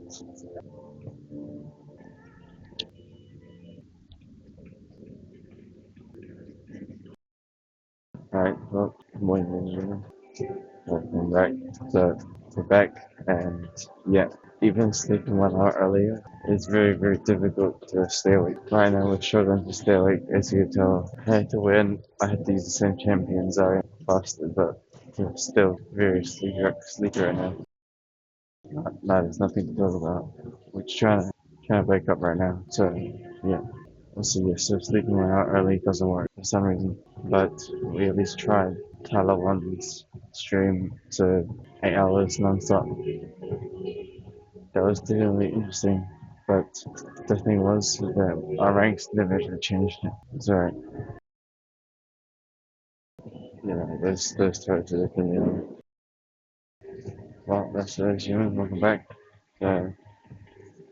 Alright, well, good morning, ladies and gentlemen. Welcome back. So, we're back, and yeah, even sleeping 1 hour earlier, it's very, very difficult to stay awake. Right now, we're struggling to stay awake, as you can tell. I had to win, I had to use the same champions I fasted, but we're still very sleepy right now. There's nothing to talk about. We're trying to wake up right now, so yeah. Let's see, so sleeping 1 hour early doesn't work for some reason, but we at least tried. Tyler One's stream to 8 hours non-stop. That was definitely interesting, but the thing was that our ranks never actually changed. It's alright. Those turrets are definitely. Well, that's humans. Welcome back. Uh,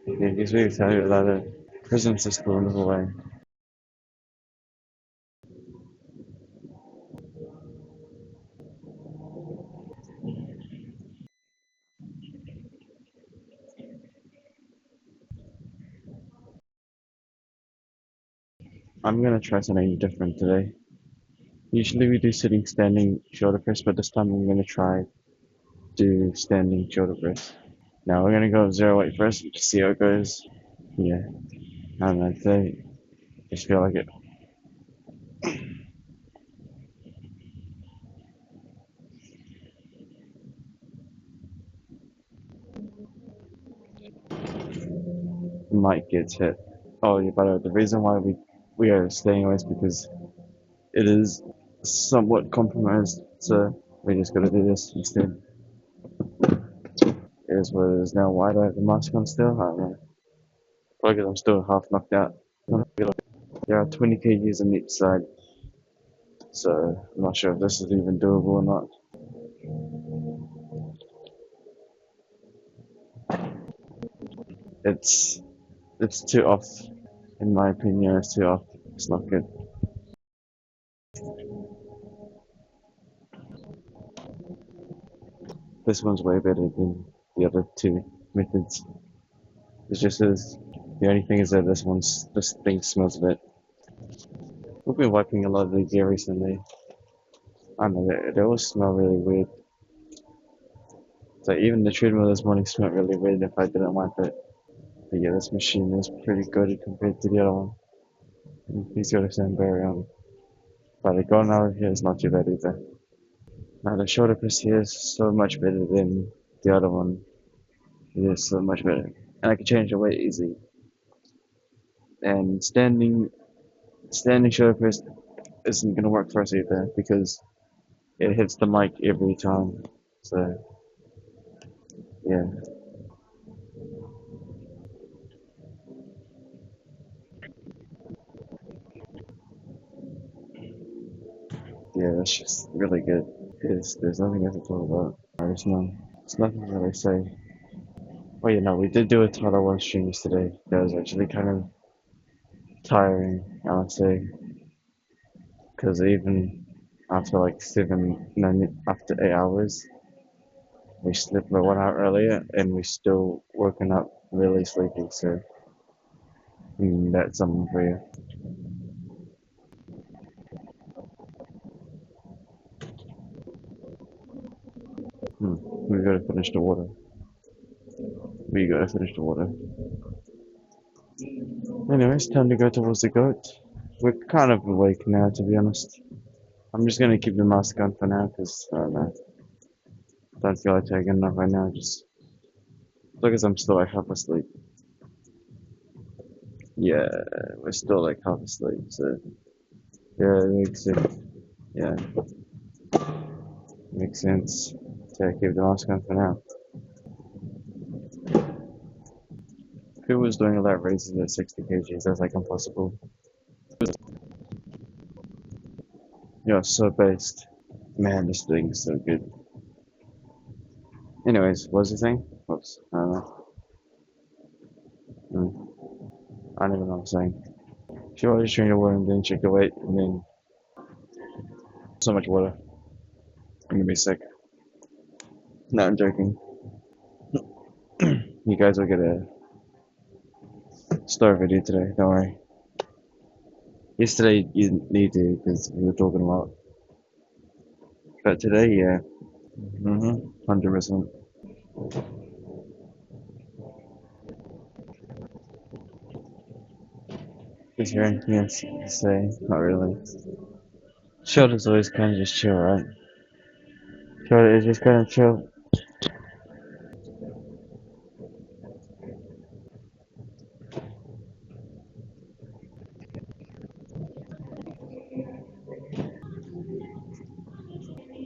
yeah, gives me to tell you about the prison system in the way. I'm gonna try something different today. Usually we do sitting, standing, shoulder press, but this time I'm gonna try do standing shoulder press. Now we're gonna go 0 weight first and just see how it goes. Yeah, I don't know, today just feel like it. Might gets hit. Oh yeah, by the way, the reason why we are staying away is because it is somewhat compromised, so we just gotta do this instead. It is what it is now. Why do I have the mask on still? I don't know. Probably because I'm still half knocked out. There are 20 kgs on each side, so I'm not sure if this is even doable or not. It's it's too off, in my opinion. It's too off. It's not good. This one's way better than the other two methods. It's just as the only thing is that this thing smells a bit. We've been wiping a lot of the gear recently. I don't know, they all smell really weird. So even the treadmill this morning smelled really weird if I didn't wipe it. But yeah, this machine is pretty good compared to the other one. He's got a same barrier on. But the golden hour here is not too bad either. Now the shoulder press here is so much better than the other one. It is so much better. And I can change the weight easy. And standing shoulder press isn't gonna work for us either because it hits the mic every time. So yeah, yeah, that's just really good. There's nothing else to talk about. There's nothing to really say. Well, you know, we did do a Tyler One stream yesterday. That was actually kind of tiring, I would say, because even after like after 8 hours, we slept like 1 hour earlier, and we still woken up really sleepy. So that's something for you. We gotta finish the water. We gotta finish the water. Anyways, time to go towards the goat. We're kind of awake now, to be honest. I'm just gonna keep the mask on for now, because I don't know. Don't feel like taking enough right now. Just because I'm still like half asleep. Yeah, we're still like half asleep, so yeah, it makes sense. Yeah, makes sense to keep the mask on for now. Who was doing all that raises at 60 kgs? That's like impossible. You're so based. Man, this thing is so good. Anyways, what was the thing? Whoops, I don't know. Hmm, I don't even know what I'm saying. If you always drink your water and then check your weight, and then so much water, I'm gonna be sick. No, I'm joking. You guys will get a story video today, don't worry. Yesterday you didn't need to because we were talking a lot. But today, yeah. 100%. Is there anything else to say? Not really. Shoulder's always kind of just chill, right? Shoulder is just kind of chill.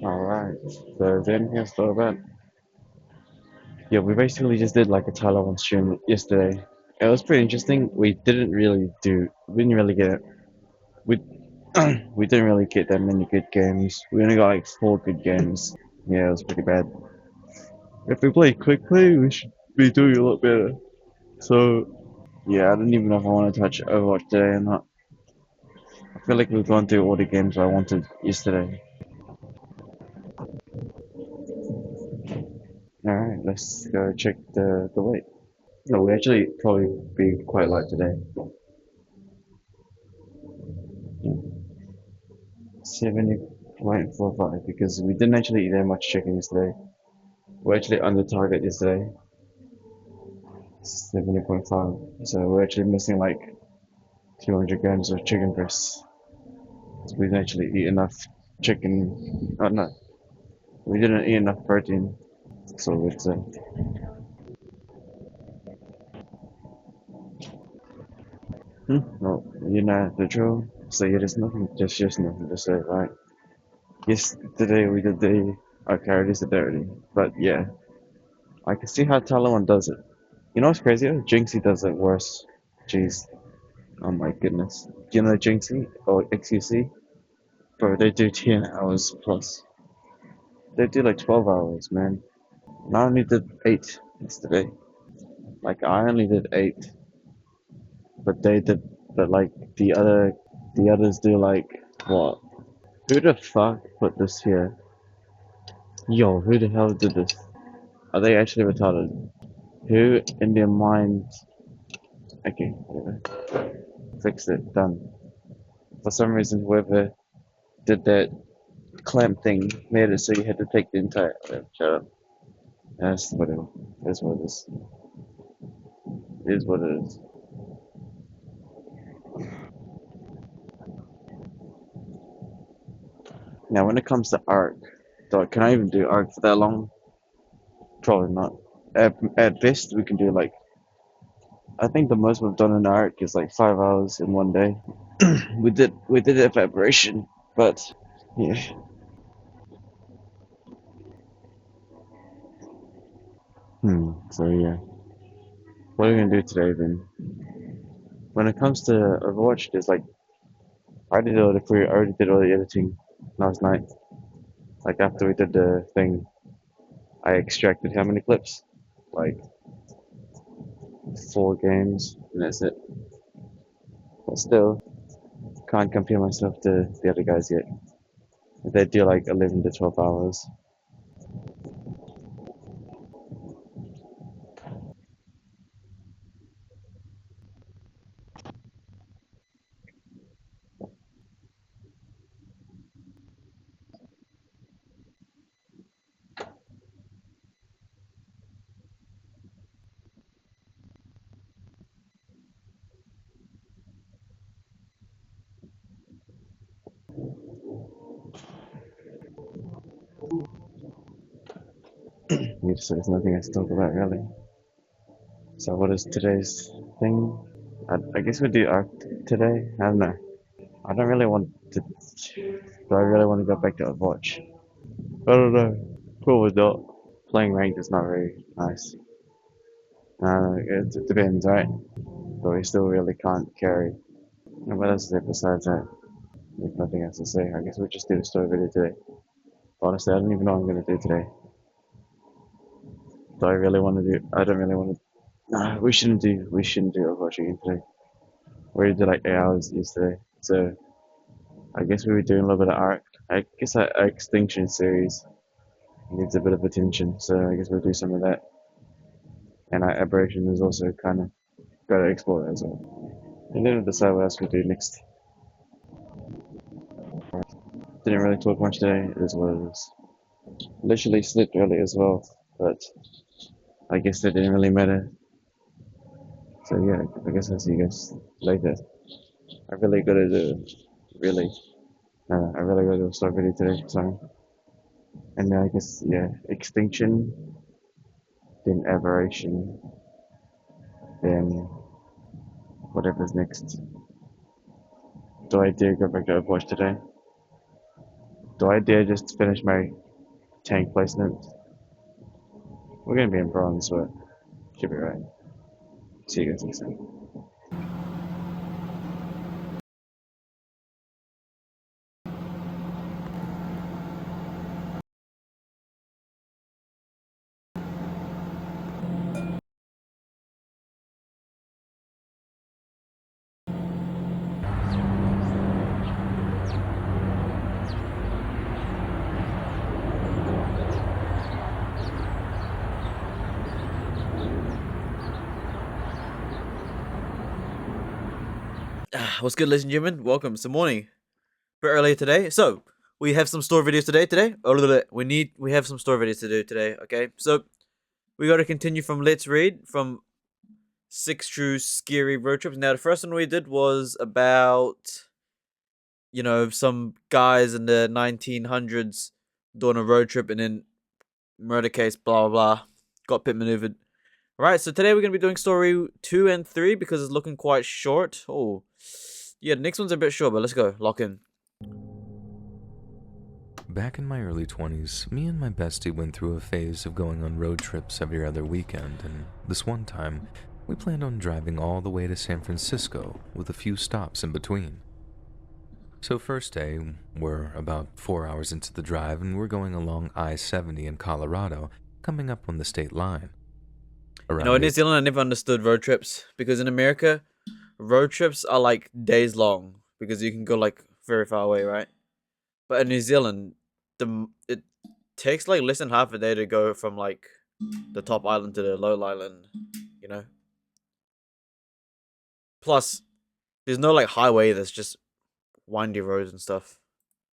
Alright. So is there anything else to talk about? Yeah, we basically just did like a Tyler one stream yesterday. It was pretty interesting. We didn't really get we we didn't really get that many good games. We only got like 4 good games. Yeah, it was pretty bad. If we play quickly, we should be doing a lot better. So yeah, I don't even know if I want to touch Overwatch today or not. I feel like we've gone through all the games I wanted yesterday. Alright, let's go check the weight. No, we actually probably be quite light today. 70.45 because we didn't actually eat that much chicken yesterday. We're actually under target yesterday. 70.5. So we're actually missing like 200 grams of chicken breasts. So we didn't actually eat enough chicken. Oh no, we didn't eat enough protein. So we'd say. Well, you know the drill. So yeah, there's nothing, just nothing to say, right? Yesterday we did the okay, I already said that already. But yeah, I can see how Talawan does it. You know what's crazy? Jinxie does it worse. Jeez. Oh my goodness. Do you know Jinxie or XUC? Bro, they do 10 hours plus. They do like 12 hours, man. And I only did 8 yesterday. Like, I only did 8. But they did, but like, the others do like, what? Who the fuck put this here? Yo, who the hell did this? Are they actually retarded? Who in their mind? Okay, whatever. Fixed it, done. For some reason, whoever did that clamp thing made it so you had to take the entire. Shut up. That's whatever. That's what it is. It is what it is. Now, when it comes to Arc, can I even do Arc for that long? Probably not. At best, we can do like. I think the most we've done in Arc is like 5 hours in one day. We did evaporation, but yeah. So yeah, what are we gonna do today then? When it comes to Overwatch, there's like I already did all the editing last night. Like after we did the thing, I extracted how many clips? Like 4 games, and that's it. But still, can't compare myself to the other guys yet. They do like 11 to 12 hours. Yeah, so there's nothing else to talk about really. So what is today's thing? I guess we do Arc today. I don't know. I don't really want to. Do I really want to go back to Overwatch? I don't know. Probably not. Playing ranked is not very nice. It depends, right? But we still really can't carry. And what else is there besides that? There's nothing else to say. I guess we'll just do a story video today. Honestly, I don't even know what I'm gonna do today. Do I really want to do? I don't really want to. Nah, we shouldn't do. We shouldn't do Overwatch again today. We already did like 8 hours yesterday, so I guess we were doing a little bit of Arc. I guess our Extinction series needs a bit of attention, so I guess we'll do some of that. and our aberration is also kind of got to explore that as well. And then we'll decide what else we do next. Didn't really talk much today. It is what it is. Literally slept early as well, but I guess that didn't really matter. So yeah, I guess I'll see you guys later. I really gotta do really. I really gotta do a start video today. Sorry. And then I guess yeah, extinction, then aberration, then whatever's next. Do I dare go back to Overwatch today? Do I dare just finish my tank placement? We're gonna be in bronze, but should be right. See you guys next time. What's good, ladies and gentlemen? Welcome. It's the morning, bit earlier today. So we have some store videos today. We have some store videos to do today. Okay, so we got to continue from Let's Read from 6 True Scary Road Trips. Now the first one we did was about some guys in the 1900s doing a road trip and then murder case, blah blah blah, got pit maneuvered. Alright, so today we're going to be doing story 2 and 3 because it's looking quite short. Oh, yeah, the next one's a bit short, but let's go. Lock in. Back in my early 20s, me and my bestie went through a phase of going on road trips every other weekend, and this one time, we planned on driving all the way to San Francisco with a few stops in between. So first day, we're about 4 hours into the drive and we're going along I-70 in Colorado, coming up on the state line. In New Zealand, I never understood road trips because in America, road trips are like days long because you can go like very far away, right? But in New Zealand, it takes like less than half a day to go from like the top island to the low island, you know? Plus, there's no like highway that's just windy roads and stuff.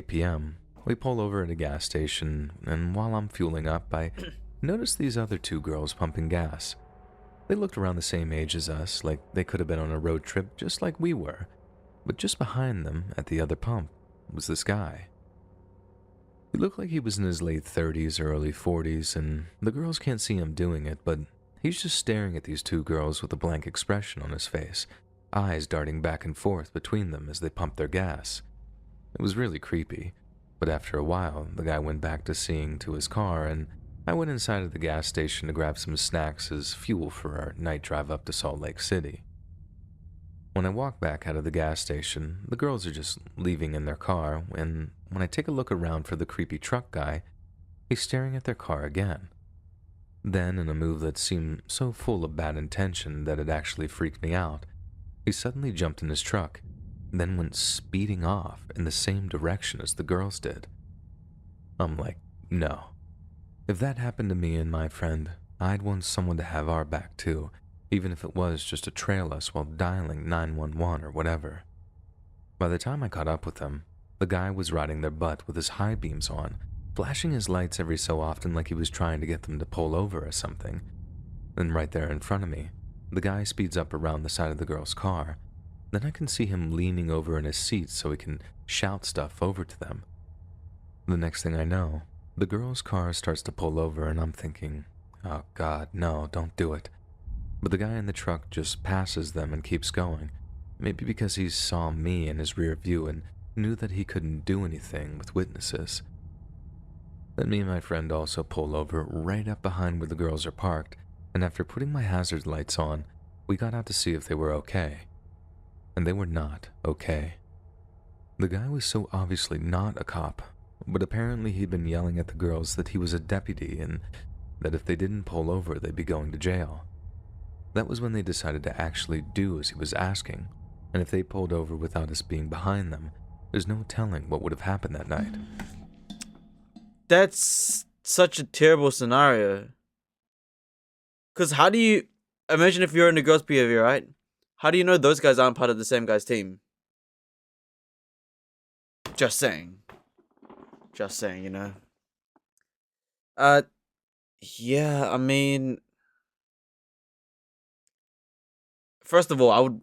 8 p.m., we pull over at a gas station, and while I'm fueling up, I notice these other two girls pumping gas. They looked around the same age as us, like they could have been on a road trip just like we were. But just behind them, at the other pump, was this guy. He looked like he was in his late 30s or early 40s, and the girls can't see him doing it, but he's just staring at these two girls with a blank expression on his face, eyes darting back and forth between them as they pumped their gas. It was really creepy, but after a while, the guy went back to seeing to his car, and I went inside of the gas station to grab some snacks as fuel for our night drive up to Salt Lake City. When I walk back out of the gas station, the girls are just leaving in their car, and when I take a look around for the creepy truck guy, he's staring at their car again. Then, in a move that seemed so full of bad intention that it actually freaked me out, he suddenly jumped in his truck, then went speeding off in the same direction as the girls did. I'm like, no. If that happened to me and my friend, I'd want someone to have our back too, even if it was just to trail us while dialing 911 or whatever. By the time I caught up with them, the guy was riding their butt with his high beams on, flashing his lights every so often like he was trying to get them to pull over or something. Then right there in front of me, the guy speeds up around the side of the girl's car. Then I can see him leaning over in his seat so he can shout stuff over to them. The next thing I know, the girl's car starts to pull over and I'm thinking, oh God, no, don't do it. But the guy in the truck just passes them and keeps going, maybe because he saw me in his rear view and knew that he couldn't do anything with witnesses. Then me and my friend also pull over right up behind where the girls are parked, and after putting my hazard lights on, we got out to see if they were okay. And they were not okay. The guy was so obviously not a cop, but apparently he'd been yelling at the girls that he was a deputy and that if they didn't pull over, they'd be going to jail. That was when they decided to actually do as he was asking, and if they pulled over without us being behind them, there's no telling what would have happened that night. That's such a terrible scenario. Because how do you imagine if you're in the girl's POV, right? How do you know those guys aren't part of the same guy's team? Just saying. Just saying, you know. Yeah, I mean, first of all, I would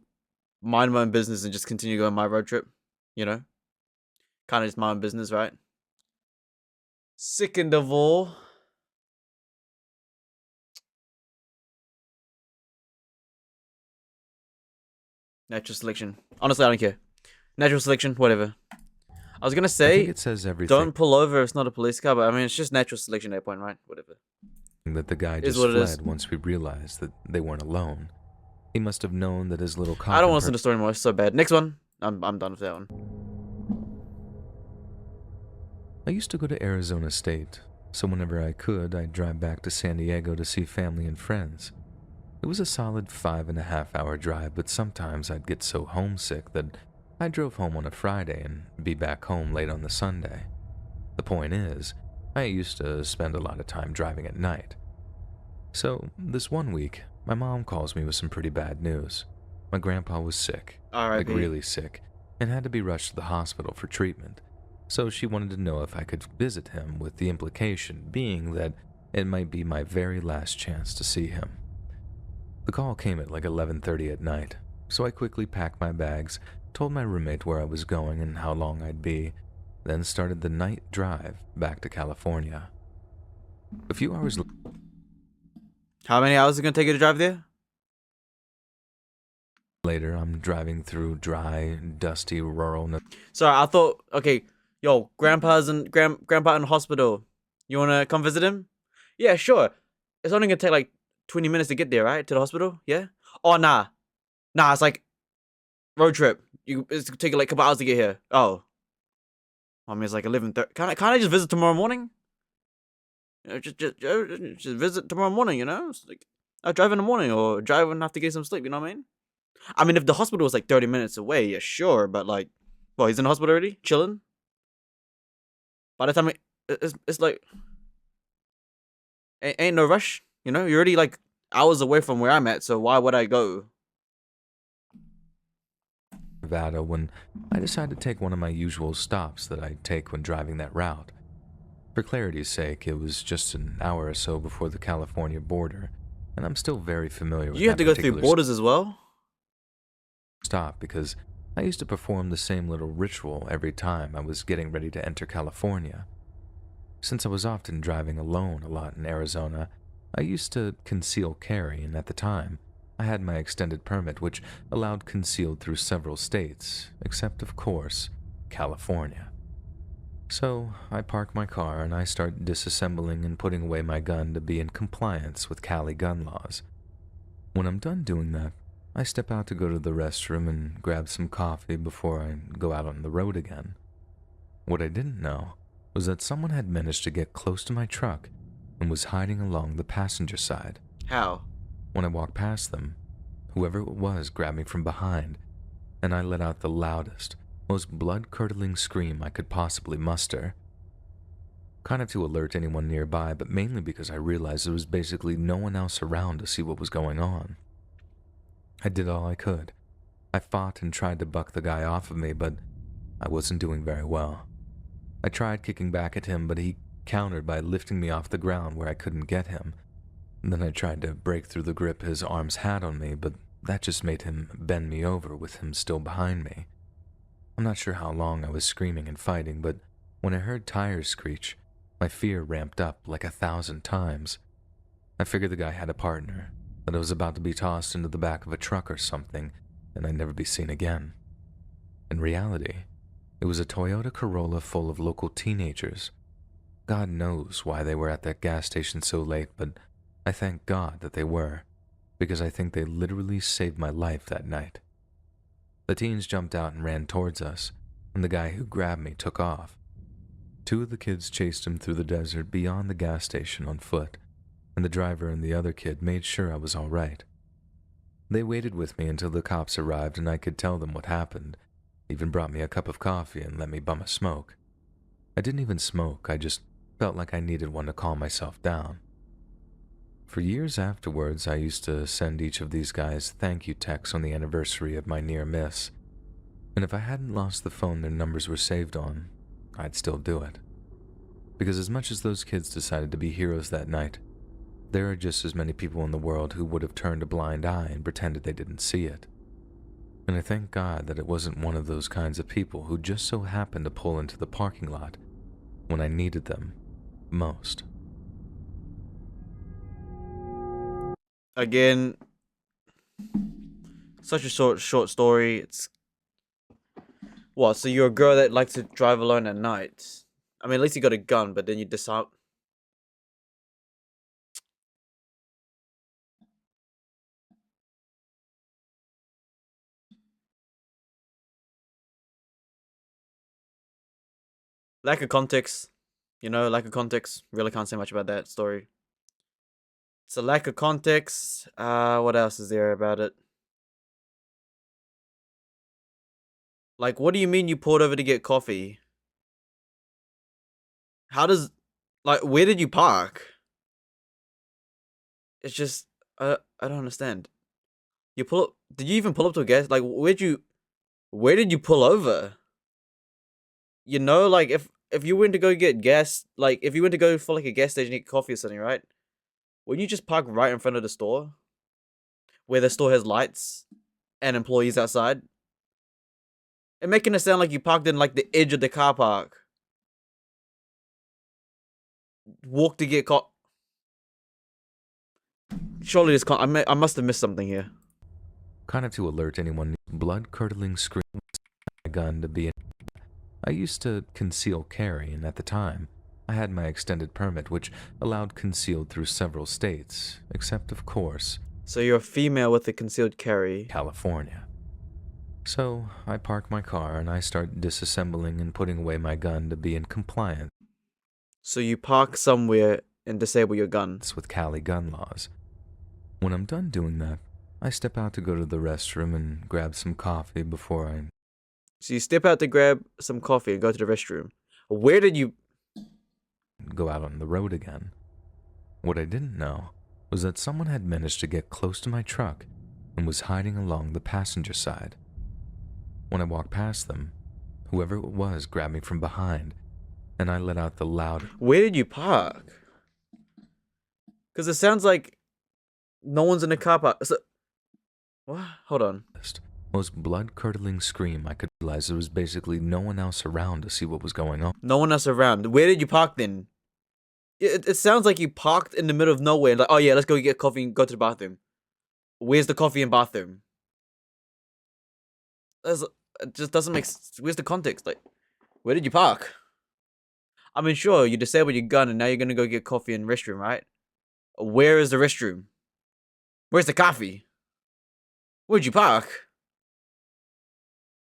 mind my own business and just continue going my road trip, you know? Kind of just my own business, right? Second of all, natural selection. Honestly, I don't care. Natural selection, whatever. I was gonna I say, think it says everything don't pull over. It's not a police car, but I mean, it's just natural selection at that point, right? Whatever. that the guy Is just what it is. fled once we realized that they weren't alone. He must have known that his little I don't want to listen coffin to the story anymore. It's so bad. Next one. I'm done with that one. I used to go to Arizona State, so whenever I could, I'd drive back to San Diego to see family and friends. It was a solid 5.5 hour drive, but sometimes I'd get so homesick that I drove home on a Friday and be back home late on the Sunday. The point is, I used to spend a lot of time driving at night. So, this one week, my mom calls me with some pretty bad news. My grandpa was sick, like R.I.P. really sick, and had to be rushed to the hospital for treatment. So she wanted to know if I could visit him, with the implication being that it might be my very last chance to see him. The call came at like 11:30 at night, so I quickly packed my bags, told my roommate where I was going and how long I'd be, then started the night drive back to California. A few hours How many hours is it gonna take you to drive there? later, I'm driving through dry, dusty, rural Sorry, I thought. Okay, yo, grandpa in hospital. You wanna come visit him? Yeah, sure. It's only gonna take like 20 minutes to get there, right? To the hospital? Yeah. Oh nah, it's like road trip. It's gonna take like a couple hours to get here. Oh, I mean it's like 11:30. Can't I just visit tomorrow morning? You know, just visit tomorrow morning. You know, it's like I drive in the morning or drive and have to get some sleep. You know what I mean? I mean, if the hospital was like 30 minutes away, yeah, sure. But like, well, he's in the hospital already, chilling. By the time it's like, ain't no rush. You know, you're already like hours away from where I'm at. So why would I go? Nevada when I decided to take one of my usual stops that I take when driving that route. For clarity's sake, it was just an hour or so before the California border, and I'm still very familiar with You have that to go through particular borders as well. stop because I used to perform the same little ritual every time I was getting ready to enter California. Since I was often driving alone a lot in Arizona, I used to conceal carry, and at the time, I had my extended permit which allowed concealed through several states, except of course, California. So, I park my car and I start disassembling and putting away my gun to be in compliance with Cali gun laws. When I'm done doing that, I step out to go to the restroom and grab some coffee before I go out on the road again. What I didn't know was that someone had managed to get close to my truck and was hiding along the passenger side. How? When I walked past them, whoever it was grabbed me from behind, and I let out the loudest, most blood-curdling scream I could possibly muster. Kind of to alert anyone nearby, but mainly because I realized there was basically no one else around to see what was going on. I did all I could. I fought and tried to buck the guy off of me, but I wasn't doing very well. I tried kicking back at him, but he countered by lifting me off the ground where I couldn't get him. Then I tried to break through the grip his arms had on me, but that just made him bend me over with him still behind me. I'm not sure how long I was screaming and fighting, but when I heard tires screech, my fear ramped up like 1,000 times. I figured the guy had a partner, that I was about to be tossed into the back of a truck or something, and I'd never be seen again. In reality, it was a Toyota Corolla full of local teenagers. God knows why they were at that gas station so late, but I thank God that they were, because I think they literally saved my life that night. The teens jumped out and ran towards us, and the guy who grabbed me took off. 2 of the kids chased him through the desert beyond the gas station on foot, and the driver and the other kid made sure I was all right. They waited with me until the cops arrived and I could tell them what happened, even brought me a cup of coffee and let me bum a smoke. I didn't even smoke, I just felt like I needed one to calm myself down. For years afterwards, I used to send each of these guys thank you texts on the anniversary of my near miss. And if I hadn't lost the phone their numbers were saved on, I'd still do it. Because as much as those kids decided to be heroes that night, there are just as many people in the world who would have turned a blind eye and pretended they didn't see it. And I thank God that it wasn't one of those kinds of people who just so happened to pull into the parking lot when I needed them most. Again, such a short story. It's what? So you're a girl that likes to drive alone at night. I mean, at least you got a gun, but then you decide. Lack of context, lack of context. Really can't say much about that story. It's a lack of context. What else is there about it? Like, what do you mean you pulled over to get coffee? How does, where did you park? It's just, I don't understand. You pull up, did you even pull up to a gas? Like, where did you pull over? Like, if you went to go get gas, like, if you went to go for, like, a gas station to get coffee or something, right? Wouldn't you just park right in front of the store? Where the store has lights and employees outside? And making it sound like you parked in, like, the edge of the car park. Walk to get Surely this I must have missed something here. Kind of to alert anyone, blood-curdling screams my gun to be. I used to conceal carry, and at the time, I had my extended permit, which allowed concealed through several states, except, of course, so you're a female with a concealed carry. California. So I park my car and I start disassembling and putting away my gun to be in compliance. So you park somewhere and disable your gun. With Cali gun laws. When I'm done doing that, I step out to go to the restroom and grab some coffee before I... So you step out to grab some coffee and go to the restroom. Where did you... go out on the road again. What I didn't know was that someone had managed to get close to my truck and was hiding along the passenger side. When I walked past them, whoever it was grabbed me from behind, and I let out the loud... Where did you park? Because it sounds like no one's in the car park. So... What? Hold on. Most blood-curdling scream I could realize there was basically no one else around to see what was going on. No one else around. Where did you park then? It sounds like you parked in the middle of nowhere. Like, oh yeah, let's go get coffee and go to the bathroom. Where's the coffee and bathroom? It just doesn't make sense. Where's the context? Like, where did you park? I mean, sure, you disabled your gun and now you're gonna go get coffee in the restroom, right? Where is the restroom? Where's the coffee? Where'd you park?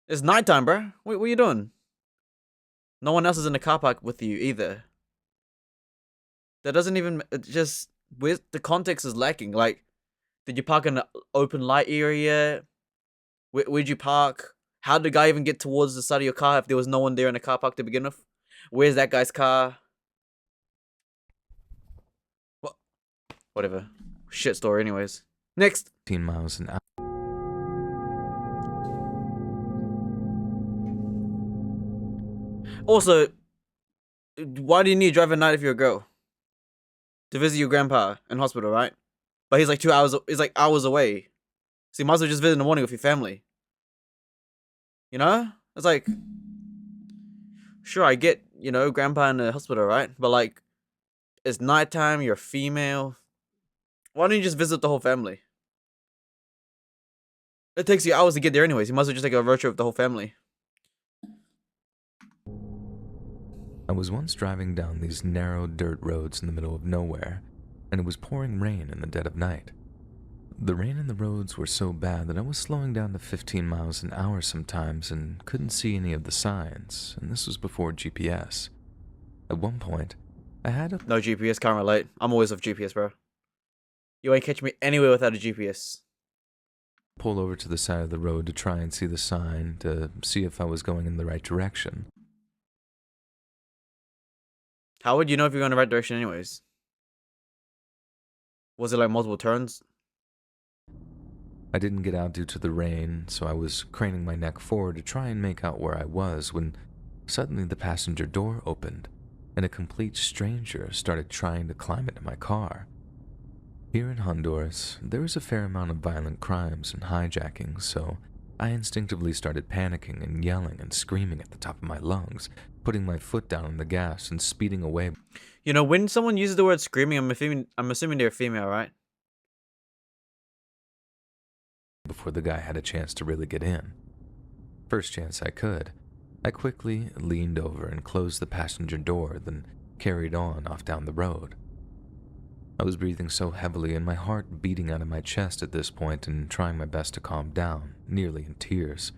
It's nighttime, bro. What are you doing? No one else is in the car park with you either. That doesn't even... just... where's the context is lacking. Like, did you park in an open light area? Where'd you park? How did the guy even get towards the side of your car if there was no one there in the car park to begin with? Where's that guy's car? What? Whatever. Shit story anyways. Next. 15 miles an hour. Also, why do you need to drive at night if you're a girl? To visit your grandpa in hospital, right? But he's like 2 hours, he's like hours away. So you might as well just visit in the morning with your family. You know? It's like, sure, I get, grandpa in the hospital, right? But like, it's nighttime, you're a female. Why don't you just visit the whole family? It takes you hours to get there anyways. You might as well just take a road trip with the whole family. I was once driving down these narrow dirt roads in the middle of nowhere, and it was pouring rain in the dead of night. The rain and the roads were so bad that I was slowing down to 15 miles an hour sometimes and couldn't see any of the signs, and this was before GPS. At one point, I had a... No GPS, can't relate. I'm always with GPS, bro. You ain't catch me anywhere without a GPS. pull over to the side of the road to try and see the sign to see if I was going in the right direction. How would you know if you're going in the right direction anyways? Was it like multiple turns? I didn't get out due to the rain, so I was craning my neck forward to try and make out where I was when suddenly the passenger door opened and a complete stranger started trying to climb into my car. Here in Honduras, there is a fair amount of violent crimes and hijacking, so I instinctively started panicking and yelling and screaming at the top of my lungs, putting my foot down on the gas and speeding away. You know, when someone uses the word screaming, I'm assuming they're female, right? Before the guy had a chance to really get in. First chance I could, I quickly leaned over and closed the passenger door, then carried on off down the road. I was breathing so heavily and my heart beating out of my chest at this point and trying my best to calm down, nearly in tears.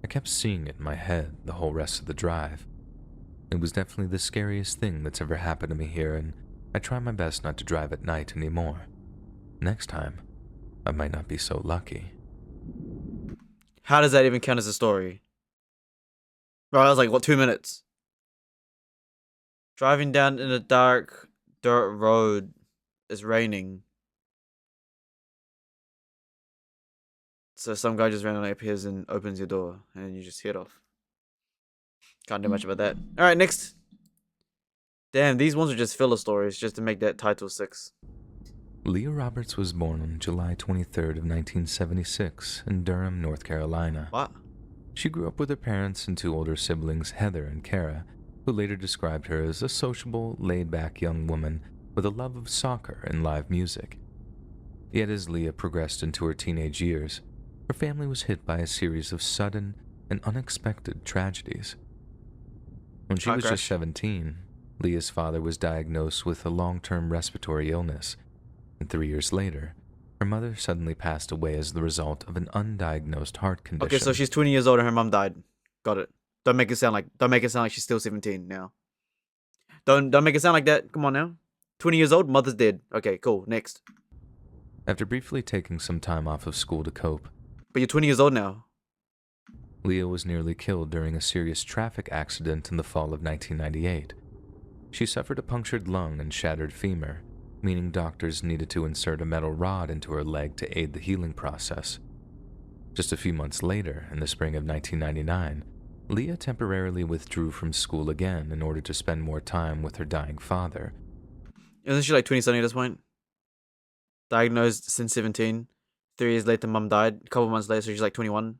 I kept seeing it in my head the whole rest of the drive. It was definitely the scariest thing that's ever happened to me here, and I try my best not to drive at night anymore. Next time, I might not be so lucky. How does that even count as a story? Bro, that was like, what, 2 minutes? Driving down in a dark dirt road. It's raining. So some guy just randomly appears and opens your door, and you just head off. Can't do much about that. Alright, next. Damn, these ones are just filler stories, just to make that title 6. Leah Roberts was born on July 23rd of 1976 in Durham, North Carolina. What? She grew up with her parents and 2 older siblings, Heather and Kara, who later described her as a sociable, laid-back young woman with a love of soccer and live music. Yet as Leah progressed into her teenage years, her family was hit by a series of sudden and unexpected tragedies. When she was just 17, Leah's father was diagnosed with a long-term respiratory illness, and 3 years later, her mother suddenly passed away as the result of an undiagnosed heart condition. Okay, so she's 20 years old and her mom died. Got it. Don't make it sound like she's still 17 now. Don't make it sound like that. Come on now. 20 years old, mother's dead. Okay, cool. Next. After briefly taking some time off of school to cope, But you're 20 years old now. Leah was nearly killed during a serious traffic accident in the fall of 1998. She suffered a punctured lung and shattered femur, meaning doctors needed to insert a metal rod into her leg to aid the healing process. Just a few months later, in the spring of 1999, Leah temporarily withdrew from school again in order to spend more time with her dying father. Isn't she like 20-something at this point? Diagnosed since 17. 3 years later, mom died. A couple months later, so she's like 21.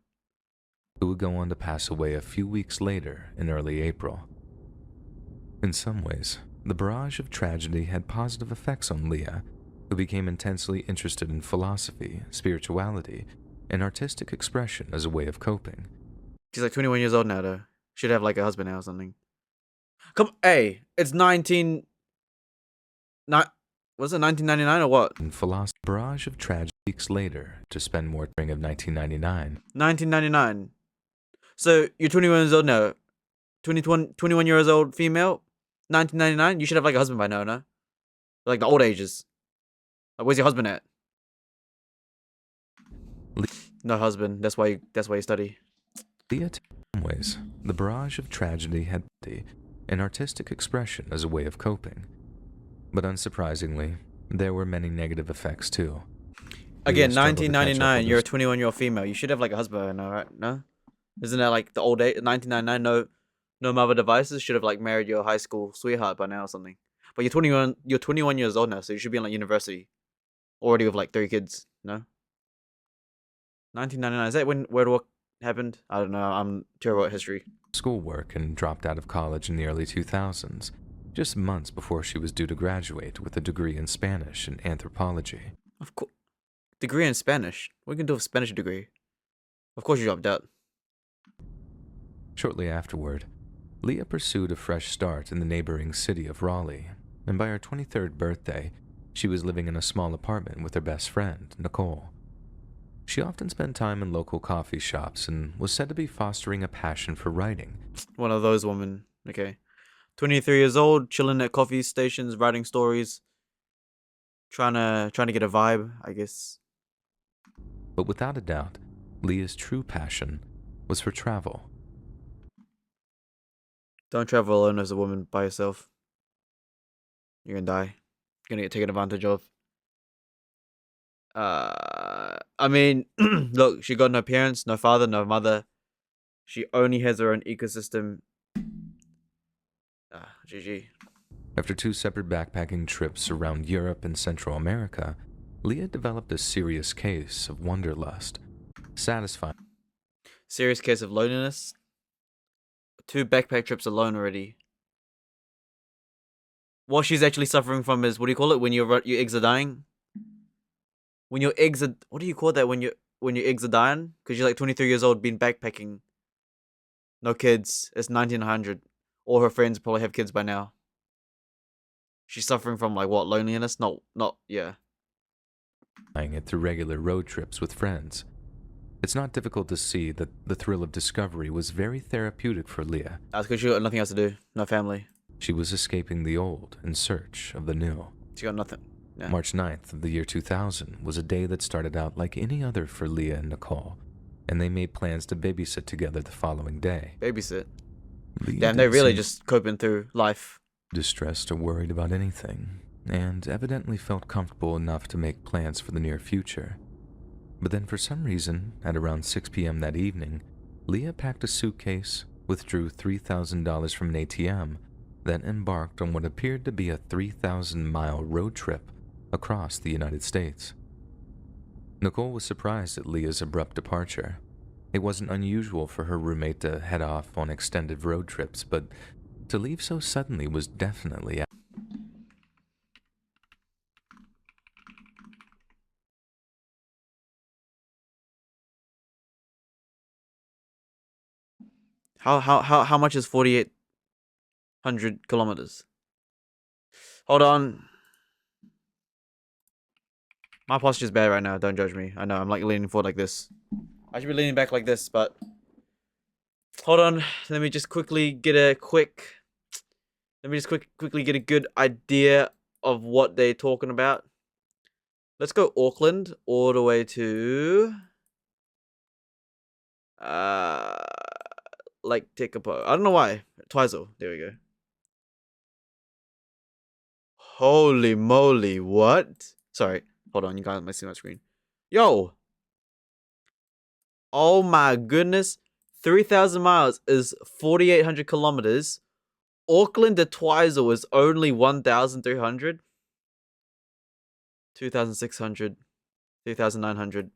Who would go on to pass away a few weeks later in early April. In some ways, the barrage of tragedy had positive effects on Leah, who became intensely interested in philosophy, spirituality, and artistic expression as a way of coping. She's like 21 years old now, though. Should have like a husband now or something. Hey, it's 1999 or what? In philosophy, barrage of tragedy weeks later to spend more spring of 1999. 1999. So you're 21 years old now. 21 years old female. 1999. You should have like a husband by now, no? Like the old ages. Like, where's your husband at? No husband. That's why you study. Leah, in some ways, the barrage of tragedy had an artistic expression as a way of coping. But unsurprisingly, there were many negative effects too. Again, 1999, you're a 21-year-old female. You should have like a husband by now, right? No? Isn't that like the old age? 1999, no mother devices, should have like married your high school sweetheart by now or something. But you're 21 years old now, so you should be in like university. Already with like 3 kids, no? 1999, is that when World War happened? I don't know, I'm terrible at history. Schoolwork and dropped out of college in the early 2000s, just months before she was due to graduate with a degree in Spanish and anthropology. Of course. Degree in Spanish? What can you do with a Spanish degree? Of course you dropped out. Shortly afterward, Leah pursued a fresh start in the neighboring city of Raleigh, and by her 23rd birthday, she was living in a small apartment with her best friend, Nicole. She often spent time in local coffee shops and was said to be fostering a passion for writing. One of those women. Okay. 23 years old, chilling at coffee stations, writing stories. Trying to get a vibe, I guess. But without a doubt, Leah's true passion was for travel. Don't travel alone as a woman by yourself. You're gonna die. You're gonna get taken advantage of. I mean, look, she got no parents, no father, no mother. She only has her own ecosystem. GG. After 2 separate backpacking trips around Europe and Central America, Leah developed a serious case of wanderlust. Satisfying. Serious case of loneliness. 2 backpack trips alone already. What she's actually suffering from is, what do you call it? When your eggs are dying? When your eggs are... What do you call that when your eggs are dying? Because you're like 23 years old, been backpacking. No kids. It's 1900. All her friends probably have kids by now. She's suffering from, like, what? Loneliness? Yeah. It through regular road trips with friends. It's not difficult to see that the thrill of discovery was very therapeutic for Leah. That's because she got nothing else to do. No family. She was escaping the old in search of the new. She got nothing. Yeah. March 9th of the year 2000 was a day that started out like any other for Leah and Nicole, and they made plans to babysit together the following day. Babysit. Leah Damn, they're didn't really seem just coping through life. distressed or worried about anything, and evidently felt comfortable enough to make plans for the near future. But then for some reason, at around 6 p.m. that evening, Leah packed a suitcase, withdrew $3,000 from an ATM, then embarked on what appeared to be a 3,000-mile road trip across the United States. Nicole was surprised at Leah's abrupt departure. It wasn't unusual for her roommate to head off on extended road trips, but to leave so suddenly was definitely out. How much is 4,800 kilometers? Hold on. My posture's bad right now. Don't judge me. I know I'm like leaning forward like this. I should be leaning back like this, but hold on. Let me just quickly get a quickly get a good idea of what they're talking about. Let's go Auckland all the way to Lake Tekapo. I don't know why. Twizel. There we go. Holy moly, what? Sorry. Hold on, you guys might see my screen. Yo! Oh my goodness. 3,000 miles is 4,800 kilometers. Auckland to Twizel is only 1,300. 2,600. 3,900.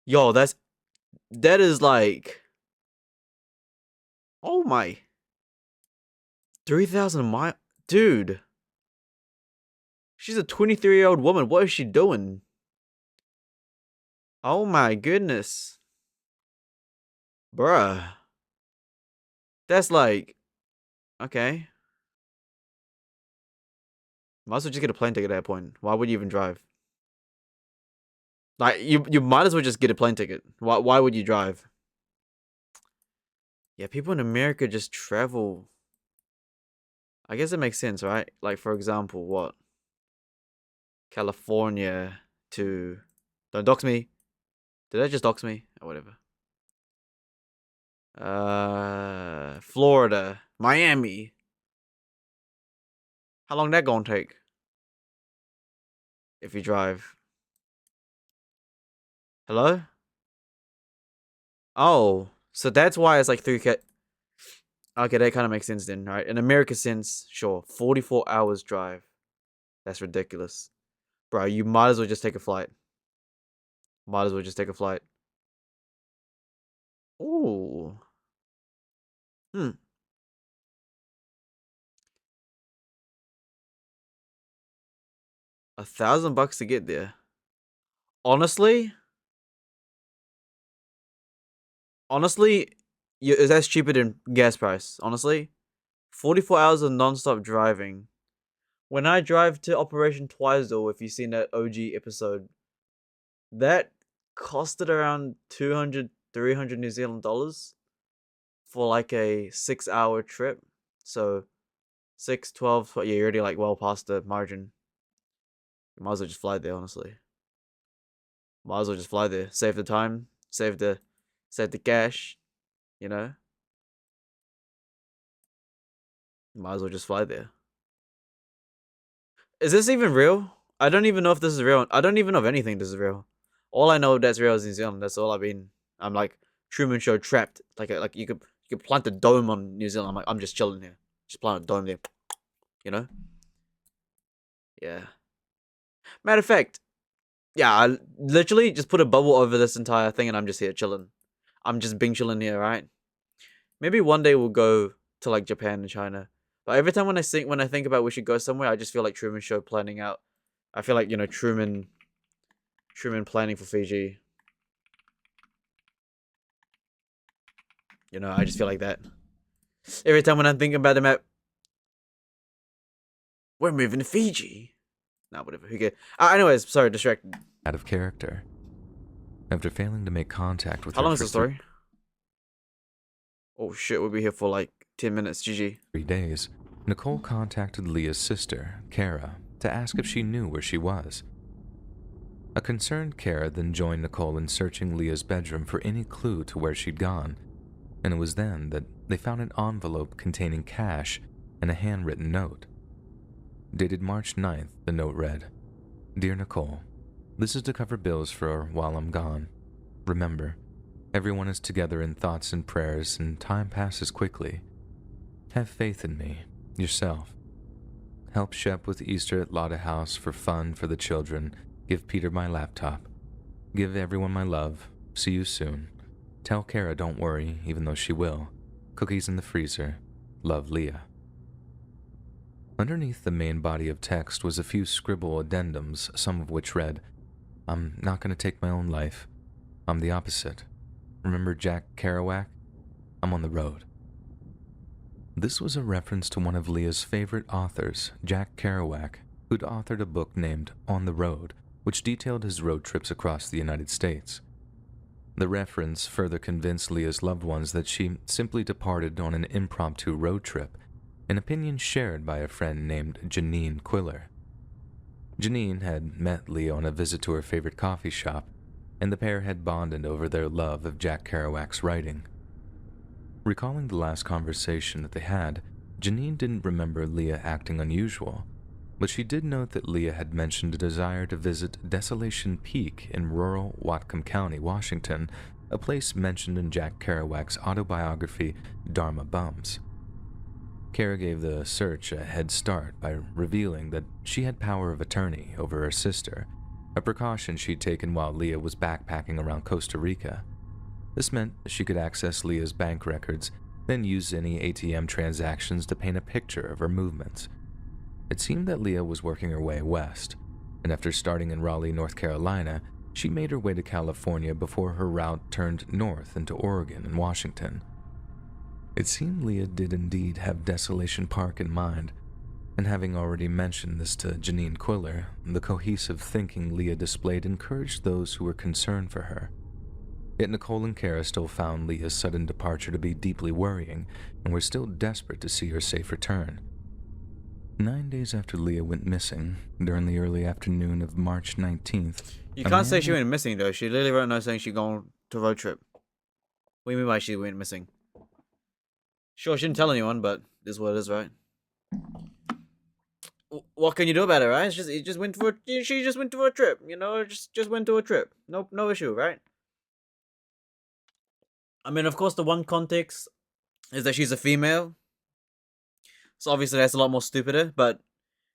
Yo, that is like... Oh my. 3,000 miles? Dude. She's a 23-year-old woman. What is she doing? Oh my goodness. Bruh. That's like... Okay. Might as well just get a plane ticket at that point. Why would you even drive? Like, you might as well just get a plane ticket. Why would you drive? Yeah, people in America just travel. I guess it makes sense, right? Like, for example, what? California to... Don't dox me. Did I just dox me? Or whatever. Florida. Miami. How long that gonna take? If you drive. Hello? Oh, so that's why it's like 3K. Okay, that kind of makes sense then, right? In America sense, sure. 44 hours drive. That's ridiculous. Bro, you might as well just take a flight. Might as well just take a flight. Ooh. 1,000 bucks to get there. Honestly, that's cheaper than gas price. Honestly, 44 hours of non-stop driving. When I drive to Operation Twizel, if you've seen that OG episode, that costed around 200, 300 New Zealand dollars for like a 6-hour trip. So 6, 12, yeah, you're already like well past the margin. You might as well just fly there, honestly. Might as well just fly there. Save the time, save the cash, you know? Might as well just fly there. Is this even real? I don't even know if this is real. I don't even know if anything this is real. All I know that's real is New Zealand. That's all I've been. I'm like Truman Show trapped. Like you could plant a dome on New Zealand. I'm like, I'm just chilling here. Just plant a dome there. You know? Yeah. Matter of fact, yeah, I literally just put a bubble over this entire thing and I'm just here chilling. I'm just being chilling here, right? Maybe one day we'll go to like Japan and China. But every time when I think about we should go somewhere, I just feel like Truman Show planning out. I feel like, you know, Truman planning for Fiji. You know, I just feel like that. Every time when I'm thinking about the map, we're moving to Fiji. Nah, whatever. Who cares? Anyways, sorry, distracted. Out of character. After failing to make contact with How her long is for the story? Oh shit, we'll be here for like 10 minutes. GG. 3 days, Nicole contacted Leah's sister, Kara, to ask if she knew where she was. A concerned Kara then joined Nicole in searching Leah's bedroom for any clue to where she'd gone, and it was then that they found an envelope containing cash and a handwritten note. Dated March 9th, the note read, "Dear Nicole, this is to cover bills for while I'm gone. Remember, everyone is together in thoughts and prayers, and time passes quickly. Have faith in me, yourself. Help Shep with Easter at Lotta House for fun for the children. Give Peter my laptop. Give everyone my love. See you soon. Tell Kara don't worry, even though she will. Cookies in the freezer. Love, Leah." Underneath the main body of text was a few scribble addendums, some of which read, "I'm not going to take my own life. I'm the opposite. Remember Jack Kerouac? I'm on the road." This was a reference to one of Leah's favorite authors, Jack Kerouac, who'd authored a book named On the Road, which detailed his road trips across the United States. The reference further convinced Leah's loved ones that she simply departed on an impromptu road trip, an opinion shared by a friend named Janine Quiller. Janine had met Leah on a visit to her favorite coffee shop, and the pair had bonded over their love of Jack Kerouac's writing. Recalling the last conversation that they had, Janine didn't remember Leah acting unusual, but she did note that Leah had mentioned a desire to visit Desolation Peak in rural Whatcom County, Washington, a place mentioned in Jack Kerouac's autobiography, Dharma Bums. Kara gave the search a head start by revealing that she had power of attorney over her sister, a precaution she'd taken while Leah was backpacking around Costa Rica. This meant she could access Leah's bank records, then use any ATM transactions to paint a picture of her movements. It seemed that Leah was working her way west, and after starting in Raleigh, North Carolina, she made her way to California before her route turned north into Oregon and Washington. It seemed Leah did indeed have Desolation Park in mind, and having already mentioned this to Janine Quiller, the cohesive thinking Leah displayed encouraged those who were concerned for her. Yet Nicole and Kara still found Leah's sudden departure to be deeply worrying, and were still desperate to see her safe return. 9 days after Leah went missing, during the early afternoon of March 19th... You can't say she went missing, though. She literally wrote a note saying she'd gone to a road trip. What do you mean by she went missing? Sure, she didn't tell anyone, but this is what it is, right? What can you do about it, right? She just went for a trip, you know? Just went to a trip. No issue, right? I mean, of course, the one context is that she's a female. So obviously that's a lot more stupider, but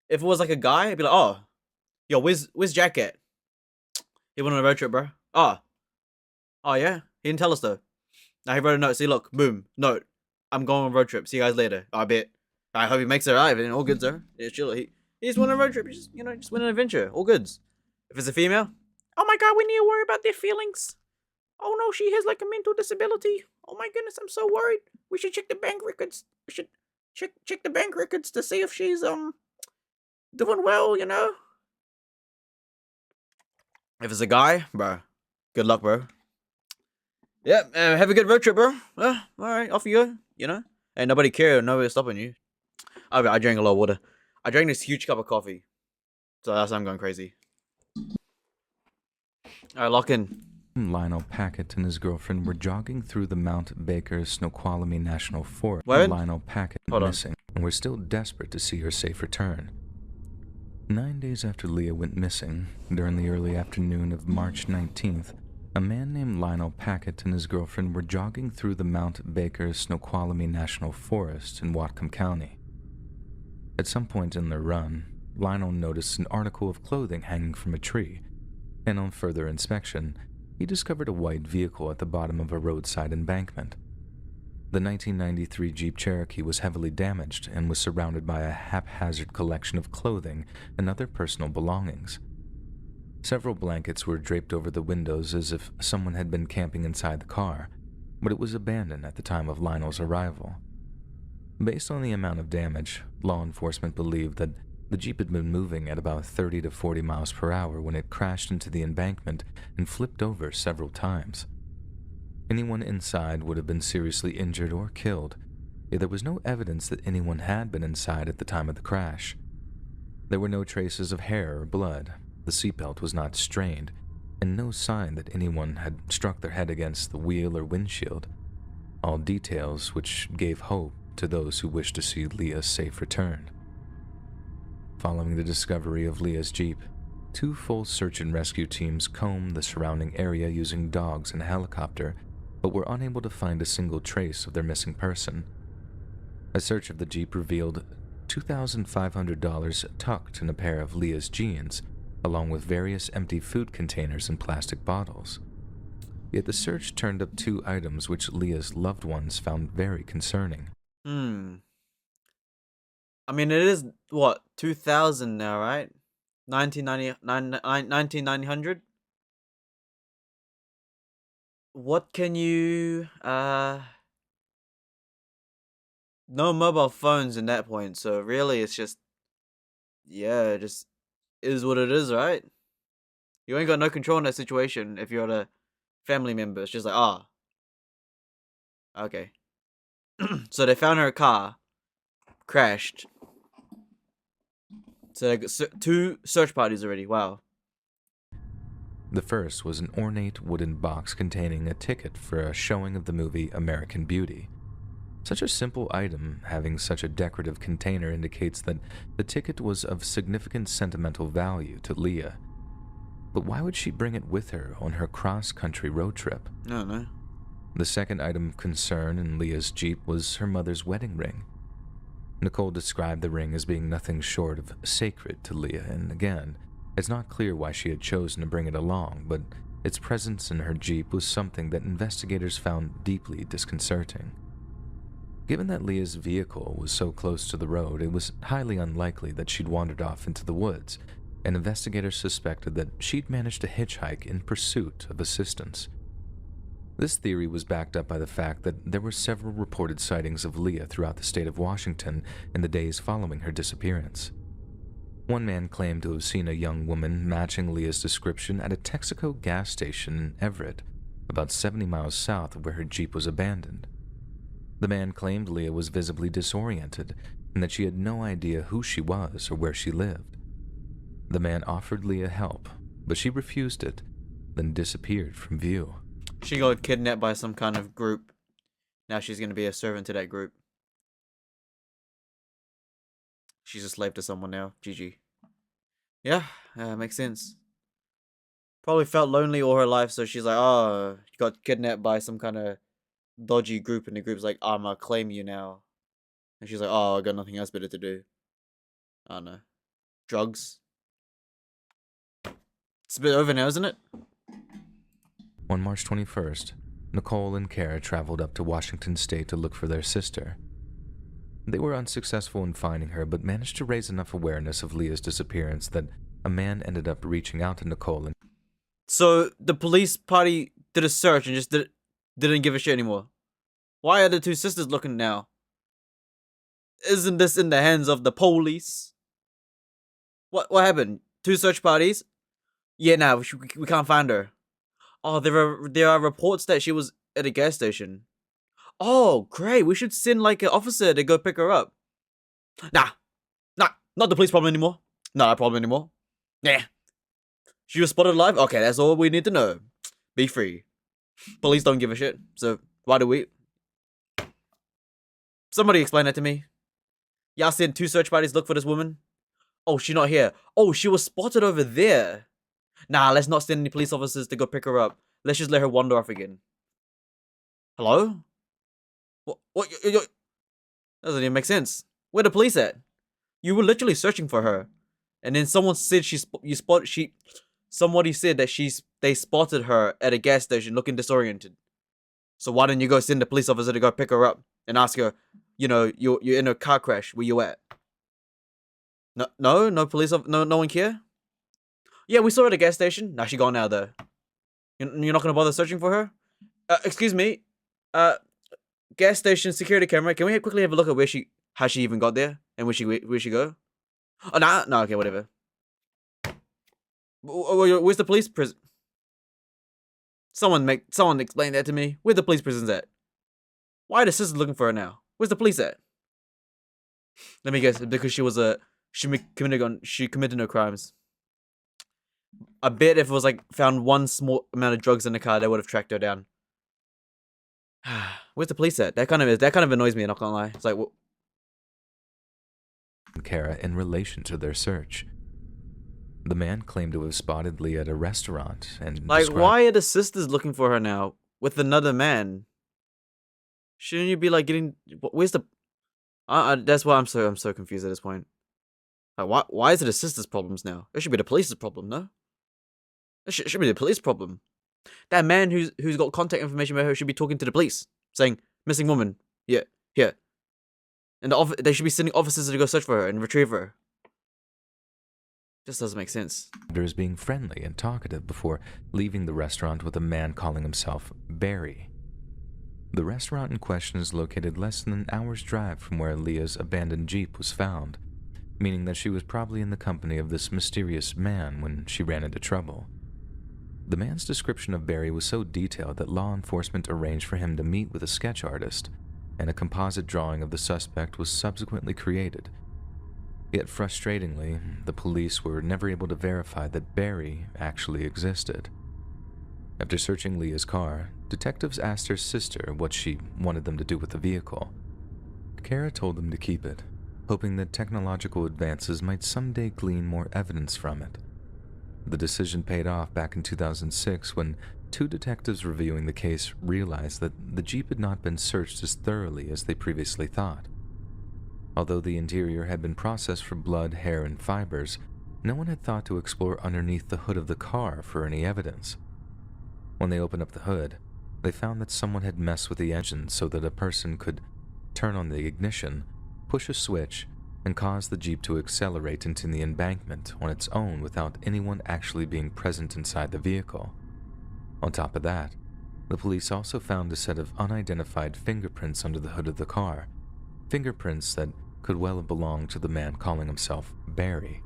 if it was like a guy, I'd be like, "Oh, yo, where's Jack at? He went on a road trip, bro. Oh yeah? He didn't tell us though. Now he wrote a note, see, look, boom, note. I'm going on a road trip. See you guys later. I bet. I hope he makes it alive and all good, sir. Yeah, chill. He just went on a road trip. He just went on an adventure. All goods. If it's a female, oh my god, we need to worry about their feelings. Oh no, she has like a mental disability. Oh my goodness, I'm so worried. We should check the bank records. We should check the bank records to see if she's doing well, you know. If it's a guy, bro, good luck, bro. Yeah, have a good road trip, bro. All right, off you go. You know, ain't nobody care. Nobody stopping you. I drank a lot of water. I drank this huge cup of coffee, so that's why I'm going crazy. All right, lock in. Lionel Packett and his girlfriend were jogging through the Mount Baker Snoqualmie National Forest. What? Lionel Packett missing, and were still desperate to see her safe return. 9 days after Leah went missing, during the early afternoon of March 19th, a man named Lionel Packett and his girlfriend were jogging through the Mount Baker Snoqualmie National Forest in Whatcom County. At some point in their run, Lionel noticed an article of clothing hanging from a tree, and on further inspection, he discovered a white vehicle at the bottom of a roadside embankment. The 1993 Jeep Cherokee was heavily damaged and was surrounded by a haphazard collection of clothing and other personal belongings. Several blankets were draped over the windows as if someone had been camping inside the car, but it was abandoned at the time of Lionel's arrival. Based on the amount of damage, law enforcement believed that the Jeep had been moving at about 30 to 40 miles per hour when it crashed into the embankment and flipped over several times. Anyone inside would have been seriously injured or killed, yet there was no evidence that anyone had been inside at the time of the crash. There were no traces of hair or blood, the seatbelt was not strained, and no sign that anyone had struck their head against the wheel or windshield, all details which gave hope to those who wished to see Leah's safe return. Following the discovery of Leah's Jeep, 2 full search and rescue teams combed the surrounding area using dogs and a helicopter, but were unable to find a single trace of their missing person. A search of the Jeep revealed $2,500 tucked in a pair of Leah's jeans, along with various empty food containers and plastic bottles. Yet the search turned up 2 items which Leah's loved ones found very concerning. I mean, it is, what, 2000 now, right? 1900? What can you, no mobile phones in that point, so really it's just, yeah, it just is what it is, right? You ain't got no control in that situation if you're a family member. It's just like, okay. So they found her car, crashed. So they got 2 search parties already, wow. The first was an ornate wooden box containing a ticket for a showing of the movie American Beauty. Such a simple item having such a decorative container indicates that the ticket was of significant sentimental value to Leah. But why would she bring it with her on her cross-country road trip? I don't know. The second item of concern in Leah's Jeep was her mother's wedding ring. Nicole described the ring as being nothing short of sacred to Leah, and again, it's not clear why she had chosen to bring it along, but its presence in her Jeep was something that investigators found deeply disconcerting. Given that Leah's vehicle was so close to the road, it was highly unlikely that she'd wandered off into the woods, and investigators suspected that she'd managed to hitchhike in pursuit of assistance. This theory was backed up by the fact that there were several reported sightings of Leah throughout the state of Washington in the days following her disappearance. One man claimed to have seen a young woman matching Leah's description at a Texaco gas station in Everett, about 70 miles south of where her Jeep was abandoned. The man claimed Leah was visibly disoriented and that she had no idea who she was or where she lived. The man offered Leah help, but she refused it, then disappeared from view. She got kidnapped by some kind of group. Now she's going to be a servant to that group. She's a slave to someone now. GG. Yeah, makes sense. Probably felt lonely all her life, so she's like, oh, she got kidnapped by some kind of dodgy group, and the group's like, I'm gonna claim you now. And she's like, oh, I got nothing else better to do. I don't know. Drugs. It's a bit over now, isn't it? On March 21st, Nicole and Kara traveled up to Washington State to look for their sister. They were unsuccessful in finding her, but managed to raise enough awareness of Leah's disappearance that a man ended up reaching out to Nicole and... So, the police party did a search and just didn't give a shit anymore. Why are the 2 sisters looking now? Isn't this in the hands of the police? What happened? 2 search parties? Yeah, nah, we can't find her. Oh, there are reports that she was at a gas station. Oh, great. We should send like an officer to go pick her up. Nah, not the police problem anymore. Not our problem anymore. Nah. She was spotted alive? Okay, that's all we need to know. Be free. Police don't give a shit. So why do we? Somebody explain that to me. Y'all sent 2 search parties look for this woman? Oh, she's not here. Oh, she was spotted over there. Nah, let's not send any police officers to go pick her up. Let's just let her wander off again. Hello? What? That doesn't even make sense. Where the police at? You were literally searching for her, and then someone said somebody said that they spotted her at a gas station looking disoriented. So why didn't you go send a police officer to go pick her up and ask her, you're in a car crash, where you at? No police no one care? Yeah, we saw her at a gas station. Nah, she gone now though. You're not gonna bother searching for her? Excuse me. Gas station security camera. Can we quickly have a look at how she even got there and where she go? Oh no, okay, whatever. Where's the police prison? Someone explain that to me. Where the police prison's at? Why are the sisters looking for her now? Where's the police at? Let me guess. Because she committed no crimes. I bet if it was like found one small amount of drugs in the car, they would have tracked her down. Where's the police at? That kind of annoys me. I'm not gonna lie. It's like, Kara in relation to their search. The man claimed to have spotted Leah at a restaurant and why are the sisters looking for her now with another man? Shouldn't you be like getting? Where's the? That's why I'm so confused at this point. Like, why is it the sisters' problems now? It should be the police's problem, no? It should be the police problem. That man who's got contact information about her should be talking to the police, saying missing woman. Yeah, here. And they should be sending officers to go search for her and retrieve her. Just doesn't make sense. As being friendly and talkative before leaving the restaurant with a man calling himself Barry. The restaurant in question is located less than an hour's drive from where Leah's abandoned Jeep was found, meaning that she was probably in the company of this mysterious man when she ran into trouble. The man's description of Barry was so detailed that law enforcement arranged for him to meet with a sketch artist, and a composite drawing of the suspect was subsequently created. Yet frustratingly, the police were never able to verify that Barry actually existed. After searching Leah's car, detectives asked her sister what she wanted them to do with the vehicle. Kara told them to keep it, hoping that technological advances might someday glean more evidence from it. The decision paid off back in 2006 when two detectives reviewing the case realized that the Jeep had not been searched as thoroughly as they previously thought. Although the interior had been processed for blood, hair, and fibers, no one had thought to explore underneath the hood of the car for any evidence. When they opened up the hood, they found that someone had messed with the engine so that a person could turn on the ignition, push a switch, and cause the Jeep to accelerate into the embankment on its own without anyone actually being present inside the vehicle. On top of that, the police also found a set of unidentified fingerprints under the hood of the car, fingerprints that could well have belonged to the man calling himself Barry.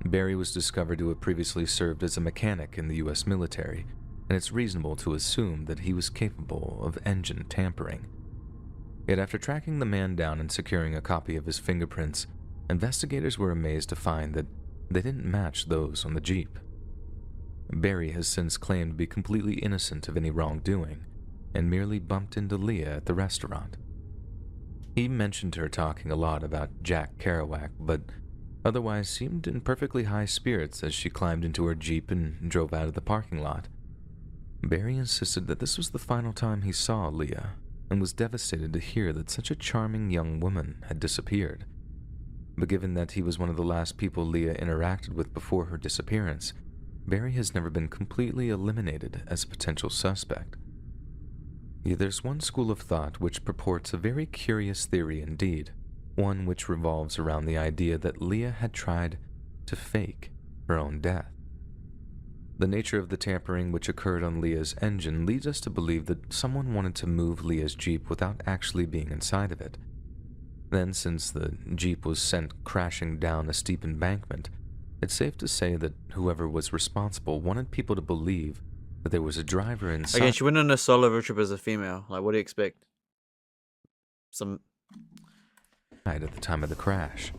Barry was discovered to have previously served as a mechanic in the U.S. military, and it's reasonable to assume that he was capable of engine tampering. Yet after tracking the man down and securing a copy of his fingerprints, investigators were amazed to find that they didn't match those on the Jeep. Barry has since claimed to be completely innocent of any wrongdoing, and merely bumped into Leah at the restaurant. He mentioned her talking a lot about Jack Kerouac, but otherwise seemed in perfectly high spirits as she climbed into her Jeep and drove out of the parking lot. Barry insisted that this was the final time he saw Leah, and was devastated to hear that such a charming young woman had disappeared. But given that he was one of the last people Leah interacted with before her disappearance, Barry has never been completely eliminated as a potential suspect. Yet there's one school of thought which purports a very curious theory indeed, one which revolves around the idea that Leah had tried to fake her own death. The nature of the tampering which occurred on Leah's engine leads us to believe that someone wanted to move Leah's Jeep without actually being inside of it. Then, since the Jeep was sent crashing down a steep embankment, it's safe to say that whoever was responsible wanted people to believe that there was a driver inside. Again, she went on a solo road trip as a female. Like, what do you expect? At the time of the crash.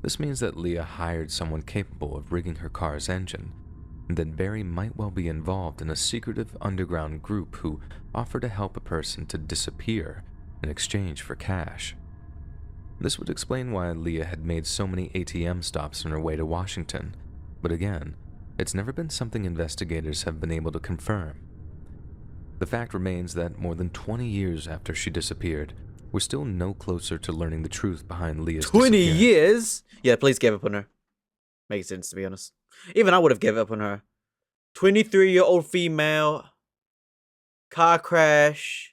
This means that Leah hired someone capable of rigging her car's engine, and that Barry might well be involved in a secretive underground group who offered to help a person to disappear in exchange for cash. This would explain why Leah had made so many ATM stops on her way to Washington, but again, it's never been something investigators have been able to confirm. The fact remains that more than 20 years after she disappeared, we're still no closer to learning the truth behind Leah's 20 disappearance. years? Yeah, police gave up on her. Makes sense, to be honest. Even I would have given up on her. 23-year-old female. Car crash.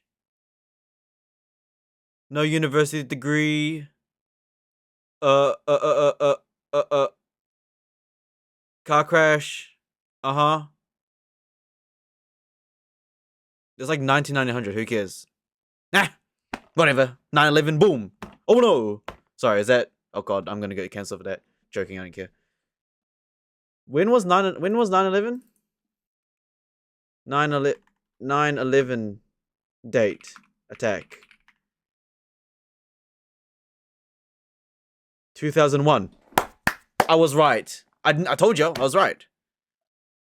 No university degree. Car crash. It's like 1900. Who cares? Nah. Whatever. 9/11. Boom. Oh no. Sorry. Is that? Oh god. I'm gonna get cancelled for that. Joking. I don't care. When was 9/11? 9/11 date attack. 2001. I was right. I told you I was right.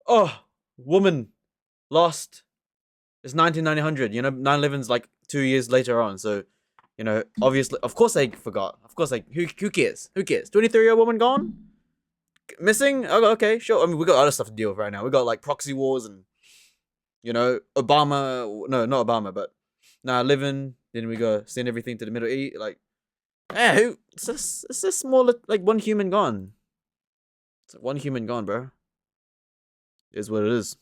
Oh, woman lost. It's 1900. You know, 9/11's like 2 years later on. So, you know, obviously, of course they forgot. Of course, like who cares? Who cares? 23-year-old woman gone, missing. Oh, okay, sure. I mean, we got other stuff to deal with right now. We got like proxy wars and, you know, Obama. No, not Obama, but 9/11. Then we go send everything to the Middle East. Like, who? It's just small. Like one human gone. It's one human gone, bro. It is what it is.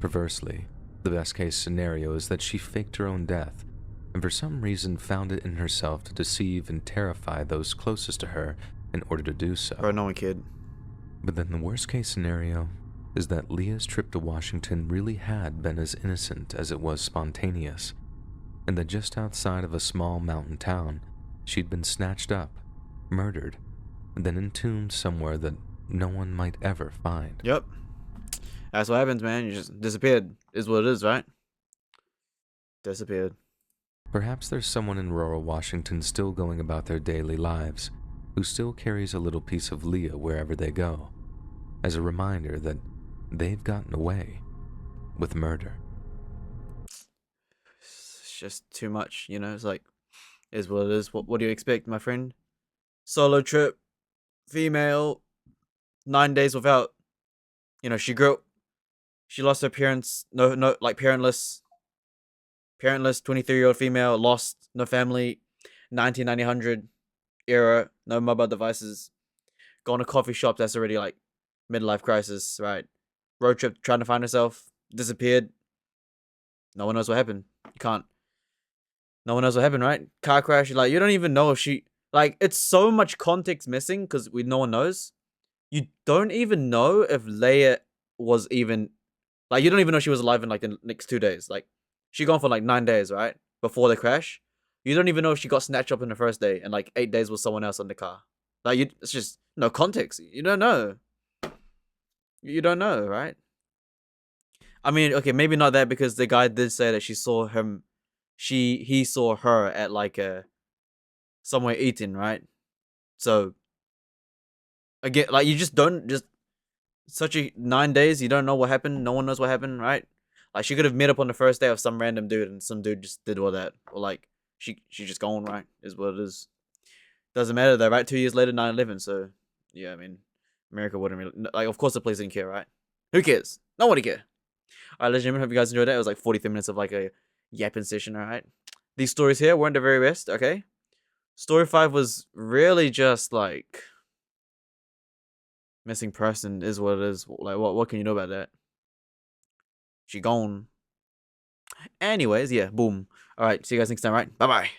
Perversely, the best case scenario is that she faked her own death, and for some reason found it in herself to deceive and terrify those closest to her in order to do so. Bro, no one cared. But then the worst case scenario is that Leah's trip to Washington really had been as innocent as it was spontaneous, and that just outside of a small mountain town, she'd been snatched up, murdered, and then entombed somewhere that no one might ever find. Yep. That's what happens, man. You just disappeared. Is what it is, right? Disappeared. Perhaps there's someone in rural Washington still going about their daily lives, who still carries a little piece of Leah wherever they go, as a reminder that they've gotten away with murder. It's just too much, you know. It's like, is what it is. What do you expect, my friend? Solo trip, female, 9 days without. You know, she grew up. She lost her parents. No, like parentless. 23-year-old female, lost, no family. 1900 era, no mobile devices. Gone to coffee shop. That's already like midlife crisis, right? Road trip, trying to find herself. Disappeared. No one knows what happened. You can't. No one knows what happened, right? Car crash. Like, you don't even know if she. Like, it's so much context missing because no one knows. You don't even know if Leia was even. Like, you don't even know she was alive in like the next 2 days. Like, she gone for like 9 days, right? Before the crash. You don't even know if she got snatched up in the first day and like 8 days with someone else on the car. Like, it's just no context. You don't know. You don't know, right? I mean, okay, maybe not that because the guy did say that she saw him. He saw her at like somewhere eating, right? So again, like you just don't just such a 9 days. You don't know what happened. No one knows what happened, right? Like she could have met up on the first day with some random dude, and some dude just did all that, or like she just gone, right? Is what it is. Doesn't matter though, right? 2 years later, 9/11. So yeah, I mean, America wouldn't really like. Of course, the police didn't care, right? Who cares? No one care. All right, ladies and gentlemen, hope you guys enjoyed that. It was like 43 minutes of like a yapping session. All right, these stories here weren't the very best. Okay, story 5 was really just like missing person is what it is. Like what can you know about that? She gone. Anyways, yeah, boom. All right, see you guys next time. Right, bye bye.